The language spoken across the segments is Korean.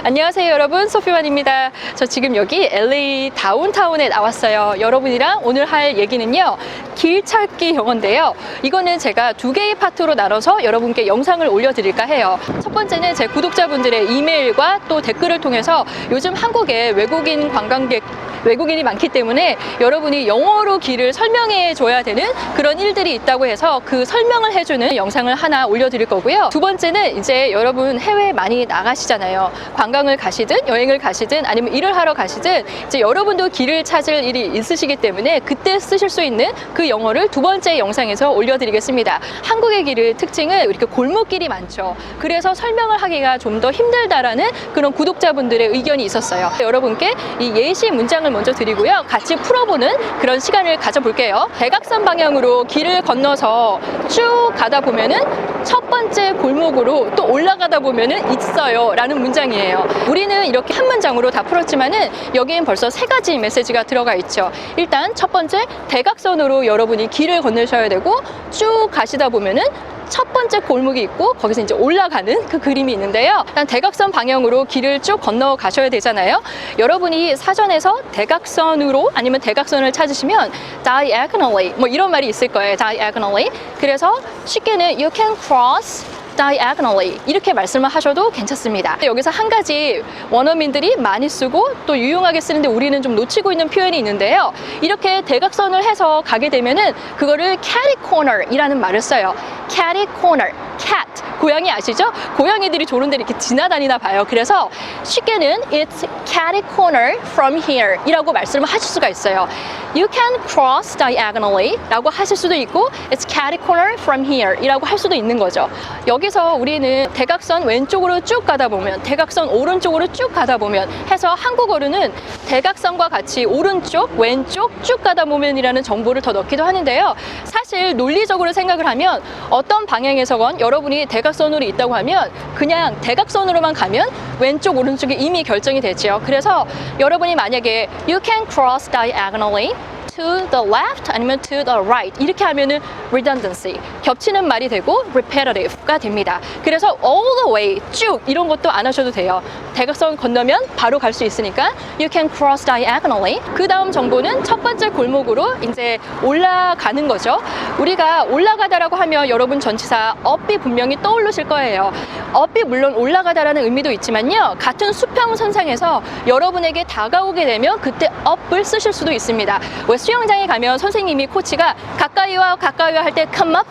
안녕하세요 여러분, 소피완입니다. 저 지금 여기 LA 다운타운에 나왔어요. 여러분이랑 오늘 할 얘기는요, 길 찾기 영어인데요. 이거는 제가 두 개의 파트로 나눠서 여러분께 영상을 올려드릴까 해요. 첫 번째는 제 구독자분들의 이메일과 또 댓글을 통해서 요즘 한국에 외국인이 많기 때문에 여러분이 영어로 길을 설명해 줘야 되는 그런 일들이 있다고 해서 그 설명을 해주는 영상을 하나 올려드릴 거고요. 두 번째는 이제 여러분 해외에 많이 나가시잖아요. 관광을 가시든 여행을 가시든 아니면 일을 하러 가시든 이제 여러분도 길을 찾을 일이 있으시기 때문에 그때 쓰실 수 있는 그 영어를 두 번째 영상에서 올려드리겠습니다. 한국의 길의 특징은 이렇게 골목길이 많죠. 그래서 설명을 하기가 좀 더 힘들다라는 그런 구독자분들의 의견이 있었어요. 여러분께 이 예시 문장을 먼저 드리고요. 같이 풀어보는 그런 시간을 가져볼게요. 대각선 방향으로 길을 건너서 쭉 가다 보면은 첫 번째 골목으로 또 올라가다 보면은 있어요 라는 문장이에요. 우리는 이렇게 한 문장으로 다 풀었지만은 여기엔 벌써 세 가지 메시지가 들어가 있죠. 일단 첫 번째, 대각선으로 여러분이 길을 건너셔야 되고 쭉 가시다 보면은 첫 번째 골목이 있고 거기서 이제 올라가는 그 그림이 있는데요. 일단 대각선 방향으로 길을 쭉 건너 가셔야 되잖아요. 여러분이 사전에서 대각선으로 아니면 대각선을 찾으시면 diagonally 뭐 이런 말이 있을 거예요. diagonally. 그래서 쉽게는 you can cross diagonally 이렇게 말씀을 하셔도 괜찮습니다. 여기서 한 가지 원어민들이 많이 쓰고 또 유용하게 쓰는데 우리는 좀 놓치고 있는 표현이 있는데요. 이렇게 대각선을 해서 가게 되면은 그거를 catty corner 이라는 말을 써요. catty corner, cat 고양이 아시죠? 고양이들이 좋은 데 이렇게 지나다니나 봐요. 그래서 쉽게는 it's catty corner from here 이라고 말씀을 하실 수가 있어요. You can cross diagonally 라고 하실 수도 있고 it's catty corner from here 이라고 할 수도 있는 거죠. 여기서 우리는 대각선 왼쪽으로 쭉 가다 보면 대각선 오른쪽으로 쭉 가다 보면 해서 한국어로는 대각선과 같이 오른쪽 왼쪽 쭉 가다 보면이라는 정보를 더 넣기도 하는데요. 사실 논리적으로 생각을 하면 어떤 방향에서건 여러분이 대각선으로 있다고 하면 그냥 대각선으로만 가면 왼쪽 오른쪽이 이미 결정이 되죠. 그래서 여러분이 만약에 you can cross diagonally to the left 아니면 to the right 이렇게 하면은 redundancy 겹치는 말이 되고 repetitive가 됩니다. 그래서 all the way 쭉 이런 것도 안 하셔도 돼요. 대각선 건너면 바로 갈 수 있으니까 you can cross diagonally. 그 다음 정보는 첫 번째 골목으로 이제 올라가는 거죠. 우리가 올라가다라고 하면 여러분 전치사 up이 분명히 떠오르실 거예요. up이 물론 올라가다라는 의미도 있지만요. 같은 수평선상에서 여러분에게 다가오게 되면 그때 up을 쓰실 수도 있습니다. 왜 수영장에 가면 선생님이 코치가 가까이 와 할 때 come up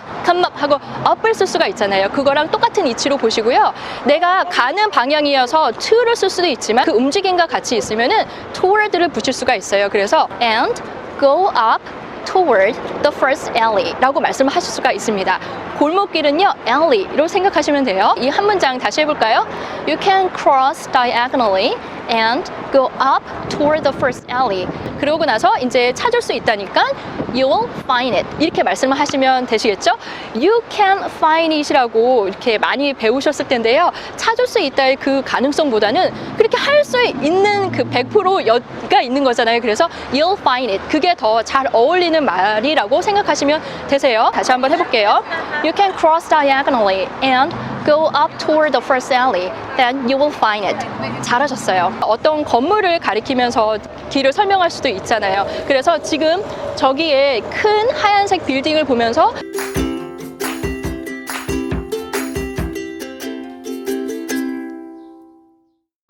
하고 up을 쓸 수가 있잖아요. 그거랑 똑같은 이치로 보시고요. 내가 가는 방향이어서 to를 쓸 수도 있지만 그 움직임과 같이 있으면은 toward를 붙일 수가 있어요. 그래서 and go up toward the first alley 라고 말씀을 하실 수가 있습니다. 골목길은요 alley로 생각하시면 돼요. 이 한 문장 다시 해볼까요? You can cross diagonally and go up toward the first alley. 그러고 나서 이제 찾을 수 있다니까 you will find it 이렇게 말씀을 하시면 되시겠죠? You can find it이라고 이렇게 많이 배우셨을 텐데요. 찾을 수 있다의 그 가능성보다는 그렇게 할 수 있는 그 100%가 있는 거잖아요. 그래서 you'll find it 그게 더 잘 어울리는 말이라고 생각하시면 되세요. 다시 한번 해볼게요. You can cross diagonally and go up toward the first alley. Then you will find it. 잘하셨어요. 어떤 건물을 가리키면서 길을 설명할 수도 있잖아요. 그래서 지금 저기에 큰 하얀색 빌딩을 보면서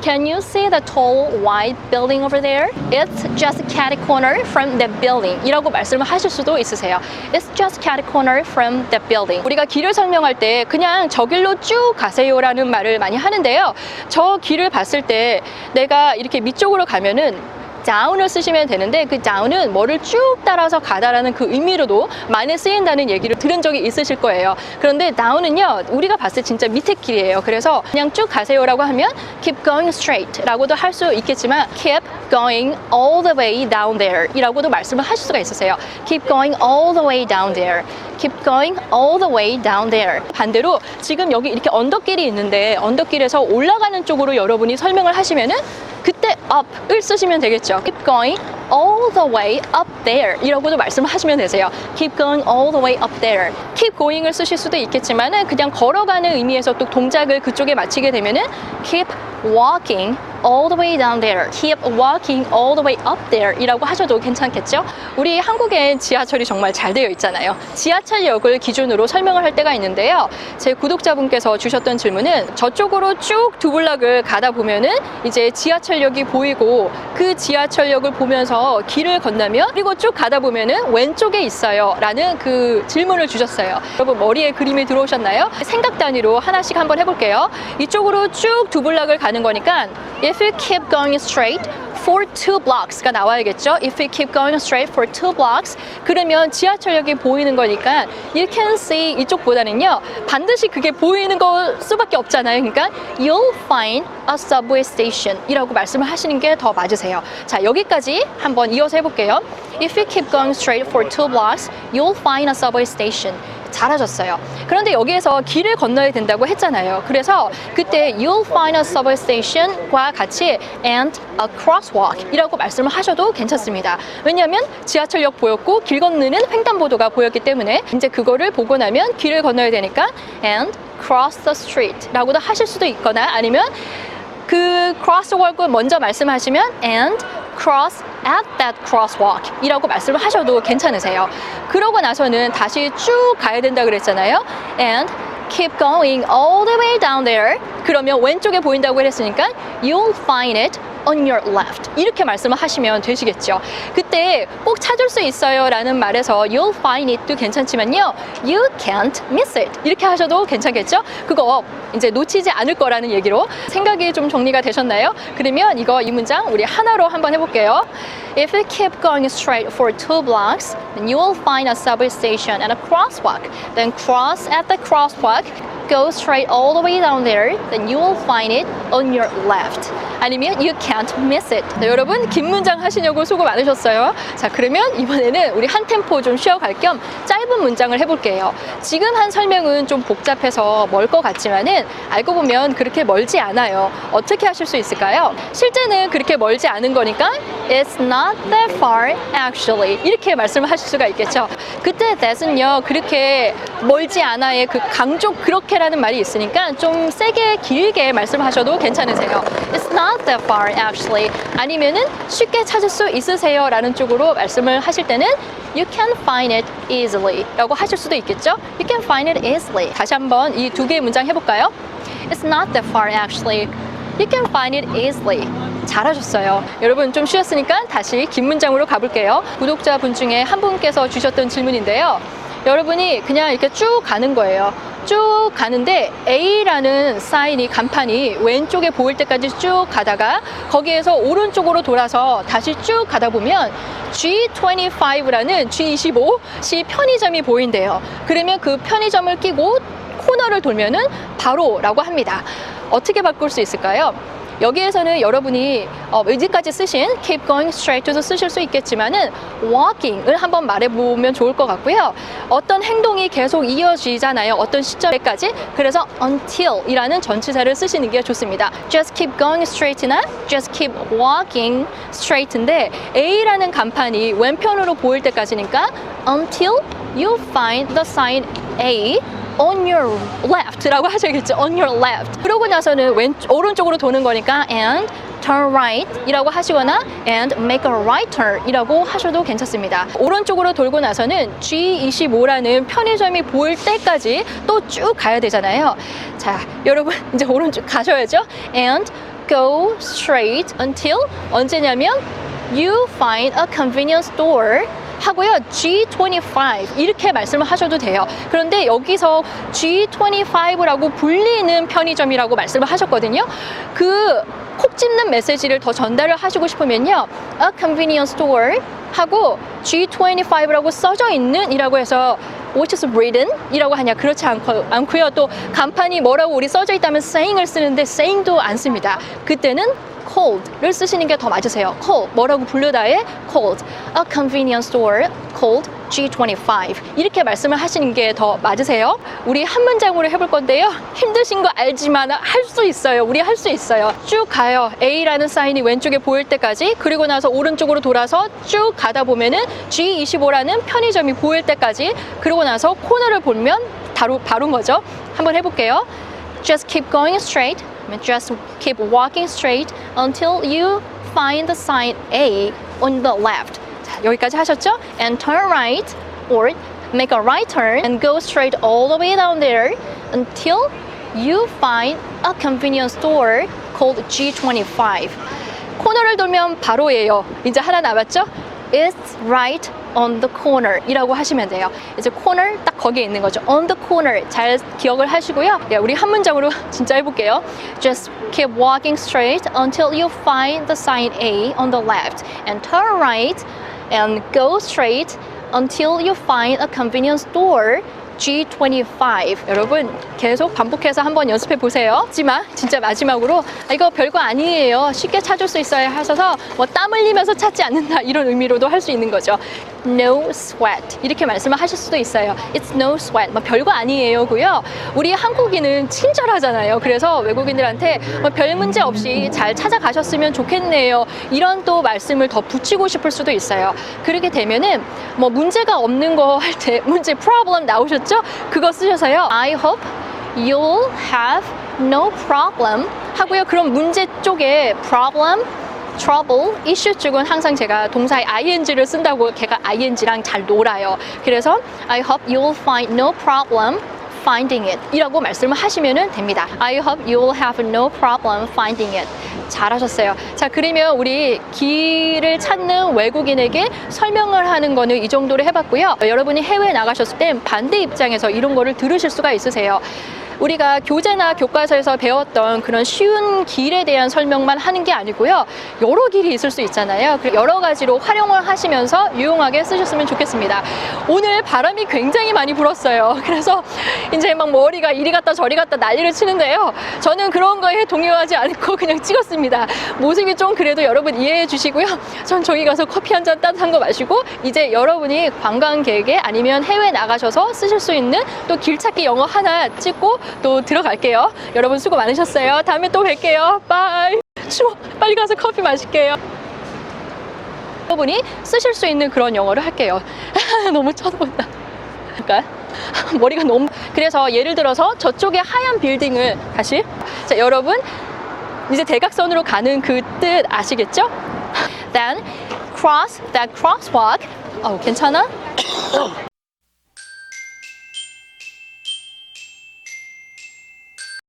Can you see the tall white building over there? It's just catty corner from that building 이라고 말씀을 하실 수도 있으세요. It's just catty corner from that building. 우리가 길을 설명할 때 그냥 저 길로 쭉 가세요 라는 말을 많이 하는데요. 저 길을 봤을 때 내가 이렇게 밑쪽으로 가면은 down을 쓰시면 되는데 그 down은 뭐를 쭉 따라서 가다라는 그 의미로도 많이 쓰인다는 얘기를 들은 적이 있으실 거예요. 그런데 down은요 우리가 봤을 때 진짜 밑에 길이에요. 그래서 그냥 쭉 가세요라고 하면 keep going straight 라고도 할 수 있겠지만 keep going all the way down there 이라고도 말씀을 하실 수가 있으세요. keep going all the way down there. keep going all the way down there. 반대로 지금 여기 이렇게 언덕길이 있는데 언덕길에서 올라가는 쪽으로 여러분이 설명을 하시면은 그때 up을 쓰시면 되겠죠. keep going all the way up there 이라고도 말씀을 하시면 되세요. keep going all the way up there. keep going을 쓰실 수도 있겠지만은 그냥 걸어가는 의미에서 또 동작을 그쪽에 맞추게 되면은 keep walking all the way down there. keep walking all the way up there 이라고 하셔도 괜찮겠죠? 우리 한국엔 지하철이 정말 잘 되어 있잖아요. 지하철역을 기준으로 설명을 할 때가 있는데요. 제 구독자분께서 주셨던 질문은 저쪽으로 쭉 두 블락을 가다 보면은 이제 지하철역이 보이고 그 지하철역을 보면서 길을 건너면 그리고 쭉 가다 보면은 왼쪽에 있어요 라는 그 질문을 주셨어요. 여러분 머리에 그림이 들어오셨나요? 생각 단위로 하나씩 한번 해볼게요. 이쪽으로 쭉 두 블락을 가는 거니까 If you keep going straight for 2 blocks가 나와야겠죠. If you keep going straight for 2 blocks 그러면 지하철역이 보이는 거니까 you can see 이쪽보다는요 반드시 그게 보이는 거 수밖에 없잖아요. 그러니까 you'll find a subway station 이라고 말씀을 하시는 게 더 맞으세요. 자, 여기까지 한번 이어서 해볼게요. If you keep going straight for 2 blocks you'll find a subway station. 잘하셨어요. 그런데 여기에서 길을 건너야 된다고 했잖아요. 그래서 그때 you'll find a subway station과 같이 and a crosswalk 이라고 말씀을 하셔도 괜찮습니다. 왜냐하면 지하철역 보였고 길 건너는 횡단보도가 보였기 때문에 이제 그거를 보고 나면 길을 건너야 되니까 and cross the street 라고도 하실 수도 있거나 아니면 그 crosswalk을 먼저 말씀하시면 and cross at that crosswalk 이라고 말씀을 하셔도 괜찮으세요. 그러고 나서는 다시 쭉 가야 된다 그랬잖아요. and keep going all the way down there 그러면 왼쪽에 보인다고 했으니까 you'll find it on your left 이렇게 말씀을 하시면 되시겠죠. 그때 꼭 찾을 수 있어요 라는 말에서 you'll find it도 괜찮지만요 you can't miss it 이렇게 하셔도 괜찮겠죠. 그거 이제 놓치지 않을 거라는 얘기로 생각이 좀 정리가 되셨나요? 그러면 이 문장 우리 하나로 한번 해볼게요. If you keep going straight for 2 blocks, then you will find a subway station and a crosswalk. Then cross at the crosswalk, go straight all the way down there, then you will find it on your left. 아니면 you can't miss it. 네, 여러분 긴 문장 하시려고 수고 많으셨어요. 자, 그러면 이번에는 우리 한 템포 좀 쉬어갈 겸 짧은 문장을 해볼게요. 지금 한 설명은 좀 복잡해서 멀 것 같지만은 알고 보면 그렇게 멀지 않아요. 어떻게 하실 수 있을까요? 실제는 그렇게 멀지 않은 거니까 It's not that far actually 이렇게 말씀을 하실 수가 있겠죠. 그때 that은요 그렇게 멀지 않아의 그 강조 그렇게라는 말이 있으니까 좀 세게 길게 말씀하셔도 괜찮으세요. It's not that far actually 아니면은 쉽게 찾을 수 있으세요 라는 쪽으로 말씀을 하실 때는 You can find it easily 라고 하실 수도 있겠죠. You can find it easily. 다시 한번 이 두 개의 문장 해볼까요? It's not that far actually. You can find it easily. 잘하셨어요. 여러분 좀 쉬었으니까 다시 긴 문장으로 가볼게요. 구독자분 중에 한 분께서 주셨던 질문인데요. 여러분이 그냥 이렇게 쭉 가는 거예요. 쭉 가는데 A라는 사인이 간판이 왼쪽에 보일 때까지 쭉 가다가 거기에서 오른쪽으로 돌아서 다시 쭉 가다 보면 G25라는 G25시 편의점이 보인대요. 그러면 그 편의점을 끼고 코너를 돌면은 바로라고 합니다. 어떻게 바꿀 수 있을까요? 여기에서는 여러분이 여기까지 쓰신 keep going straight to도 쓰실 수 있겠지만은 walking을 한번 말해보면 좋을 것 같고요. 어떤 행동이 계속 이어지잖아요. 어떤 시점에까지. 그래서 until 이라는 전치사를 쓰시는 게 좋습니다. just keep going straight나 just keep walking straight인데 A라는 간판이 왼편으로 보일 때까지니까 until you find the sign A on your left라고 하셔야겠죠. on your left. 그러고 나서는 오른쪽으로 도는 거니까 and turn right 이라고 하시거나 and make a right turn 이라고 하셔도 괜찮습니다. 오른쪽으로 돌고 나서는 G25라는 편의점이 보일 때까지 또 쭉 가야 되잖아요. 자, 여러분 이제 오른쪽 가셔야죠. and go straight until 언제냐면 you find a convenience store 하고요. G25 이렇게 말씀을 하셔도 돼요. 그런데 여기서 G25라고 불리는 편의점이라고 말씀을 하셨거든요. 그 콕 집는 메시지를 더 전달을 하시고 싶으면요. A convenience store 하고 G25라고 써져 있는 이라고 해서 which is written 이라고 하냐 그렇지 않고요. 또 간판이 뭐라고 우리 써져 있다면 saying을 쓰는데 saying도 안 씁니다. 그때는 called를 쓰시는 게 더 맞으세요. call 뭐라고 불르다에 called. A convenience store called G25 이렇게 말씀을 하시는 게 더 맞으세요? 우리 한 문장으로 해볼 건데요. 힘드신 거 알지만 할 수 있어요. 우리 할 수 있어요. 쭉 가요. A라는 사인이 왼쪽에 보일 때까지, 그리고 나서 오른쪽으로 돌아서 쭉 가다 보면은 G25라는 편의점이 보일 때까지, 그리고 나서 코너를 보면 바로인 거죠. 한번 해볼게요. Just keep going straight. Just keep walking straight until you find the sign A on the left. 자, 여기까지 하셨죠? And turn right or make a right turn and go straight all the way down there until you find a convenience store called G25. 코너를 돌면 바로예요. 이제 하나 남았죠? It's right on the corner 이라고 하시면 돼요. 이제 corner 딱 거기에 있는 거죠. On the corner 잘 기억을 하시고요. 우리 한 문장으로 진짜 해볼게요. Just keep walking straight until you find the sign A on the left and turn right and go straight until you find a convenience store G25. 여러분 계속 반복해서 한번 연습해 보세요. 하지만 진짜 마지막으로 이거 별거 아니에요. 쉽게 찾을 수 있어야 하셔서 뭐 땀 흘리면서 찾지 않는다 이런 의미로도 할 수 있는 거죠. No sweat 이렇게 말씀을 하실 수도 있어요. It's no sweat. 뭐 별거 아니에요고요. 우리 한국인은 친절하잖아요. 그래서 외국인들한테 뭐 별 문제 없이 잘 찾아가셨으면 좋겠네요. 이런 또 말씀을 더 붙이고 싶을 수도 있어요. 그렇게 되면은 뭐 문제가 없는 거 할 때 문제 problem 나오셨죠? 그거 쓰셔서요. I hope you'll have no problem 하고요. 그럼 문제 쪽에 problem trouble, issue 쪽은 항상 제가 동사의 ing를 쓴다고 걔가 ing랑 잘 놀아요. 그래서 I hope you'll find no problem finding it 이라고 말씀을 하시면 됩니다. I hope you'll have no problem finding it. 잘하셨어요. 자, 그러면 우리 길을 찾는 외국인에게 설명을 하는 거는 이 정도로 해봤고요. 여러분이 해외에 나가셨을 땐 반대 입장에서 이런 거를 들으실 수가 있으세요. 우리가 교재나 교과서에서 배웠던 그런 쉬운 길에 대한 설명만 하는 게 아니고요. 여러 길이 있을 수 있잖아요. 여러 가지로 활용을 하시면서 유용하게 쓰셨으면 좋겠습니다. 오늘 바람이 굉장히 많이 불었어요. 그래서 이제 막 머리가 이리 갔다 저리 갔다 난리를 치는데요. 저는 그런 거에 동요하지 않고 그냥 찍었습니다. 모습이 좀 그래도 여러분 이해해 주시고요. 전 저기 가서 커피 한 잔 따뜻한 거 마시고 이제 여러분이 관광객에 아니면 해외 나가셔서 쓰실 수 있는 또 길찾기 영어 하나 찍고 또 들어갈게요. 여러분 수고 많으셨어요. 다음에 또 뵐게요. 바이. 추워. 빨리 가서 커피 마실게요. 여러분이 쓰실 수 있는 그런 영어를 할게요. 너무 쳐다본다. 그러니까 머리가 너무. 그래서 예를 들어서 저쪽에 하얀 빌딩을 다시. 자, 여러분 이제 대각선으로 가는 그 뜻 아시겠죠? Then cross that crosswalk. 괜찮아?